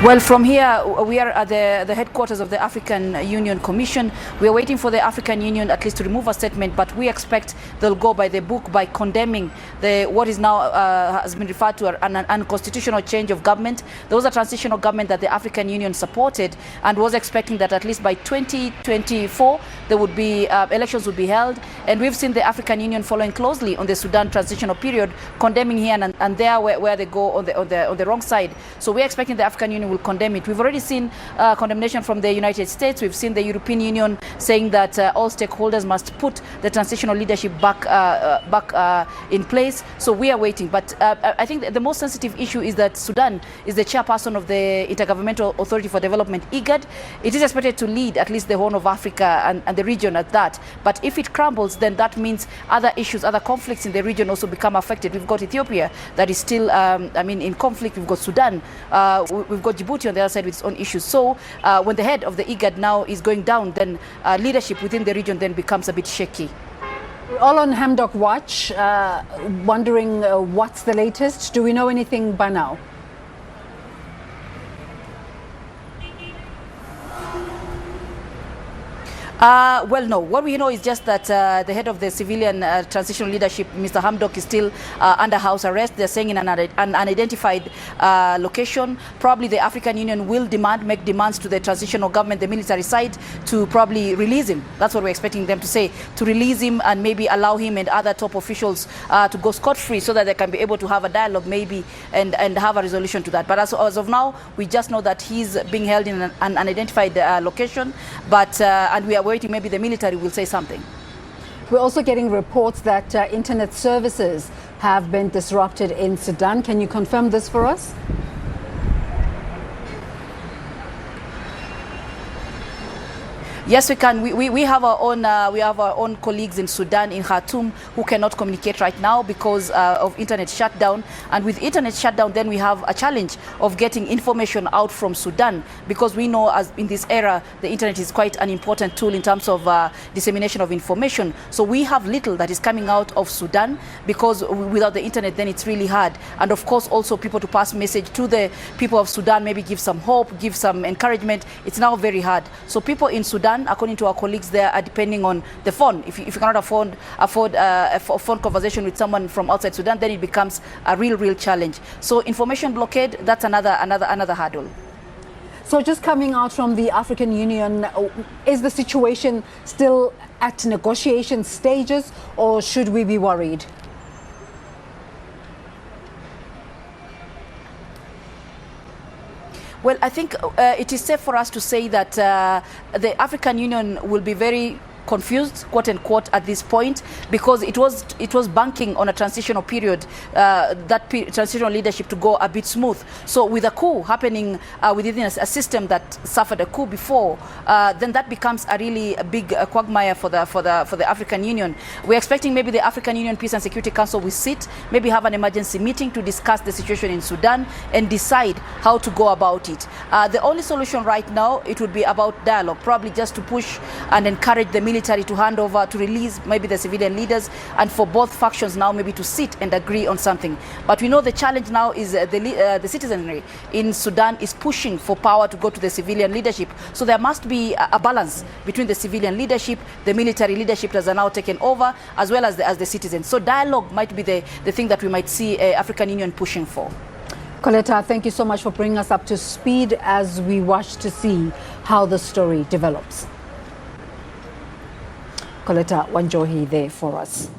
Well, from here, we are at the headquarters of the African Union Commission. We are waiting for the African Union at least to remove a statement, but we expect they'll go by the book by condemning what is now has been referred to an unconstitutional change of government. There was a transitional government that the African Union supported and was expecting that at least by 2024 there would be elections would be held. And we've seen the African Union following closely on the Sudan transitional period, condemning here and there where they go on the wrong side. So we're expecting the African Union will condemn it. We've already seen condemnation from the United States. We've seen the European Union saying that all stakeholders must put the transitional leadership back in place. So we are waiting. But I think the most sensitive issue is that Sudan is the chairperson of the Intergovernmental Authority for Development, IGAD. It is expected to lead at least the Horn of Africa and the region at that. But if it crumbles, then that means other issues, other conflicts in the region also become affected. We've got Ethiopia that is still, in conflict. We've got Sudan. We've got Djibouti on the other side with its own issues. So when the head of the IGAD now is going down, then leadership within the region then becomes a bit shaky. We're all on Hamdok watch, wondering what's the latest. Do we know anything by now? Well, no. What we know is just that the head of the civilian transitional leadership, Mr. Hamdok, is still under house arrest. They're saying in an unidentified location. Probably the African Union will make demands to the transitional government, the military side, to probably release him. That's what we're expecting them to say, to release him and maybe allow him and other top officials to go scot-free so that they can be able to have a dialogue maybe and have a resolution to that. But as of now, we just know that he's being held in an unidentified location. But and we are waiting, maybe the military will say something. We're also getting reports that internet services have been disrupted in Sudan. Can you confirm this for us? Yes, we can. We have our own colleagues in Sudan, in Khartoum, who cannot communicate right now because of internet shutdown. And with internet shutdown, then we have a challenge of getting information out from Sudan, because we know as in this era, the internet is quite an important tool in terms of dissemination of information. So we have little that is coming out of Sudan, because without the internet, then it's really hard. And of course, also people to pass message to the people of Sudan, maybe give some hope, give some encouragement. It's now very hard. So people in Sudan, according to our colleagues there, are depending on the phone. If you cannot afford a phone conversation with someone from outside Sudan, then it becomes a real challenge. So information blockade, that's another hurdle. So just coming out from the African Union, is the situation still at negotiation stages, or should we be worried? Well, I think it is safe for us to say that the African Union will be very confused, quote unquote, at this point, because it was banking on a transitional period, transitional leadership to go a bit smooth. So with a coup happening within a system that suffered a coup before, then that becomes a really big quagmire for the African Union. We're expecting maybe the African Union Peace and Security Council will sit, maybe have an emergency meeting to discuss the situation in Sudan and decide how to go about it. The only solution right now, it would be about dialogue, probably just to push and encourage the military to hand over, to release maybe the civilian leaders, and for both factions now maybe to sit and agree on something. But we know the challenge now is the citizenry in Sudan is pushing for power to go to the civilian leadership. So there must be a balance between the civilian leadership, the military leadership that are now taken over, as well as the citizens. So dialogue might be the thing that we might see African Union pushing for. Coletta, thank you so much for bringing us up to speed as we watch to see how the story develops. Coletta Wanjohi there for us.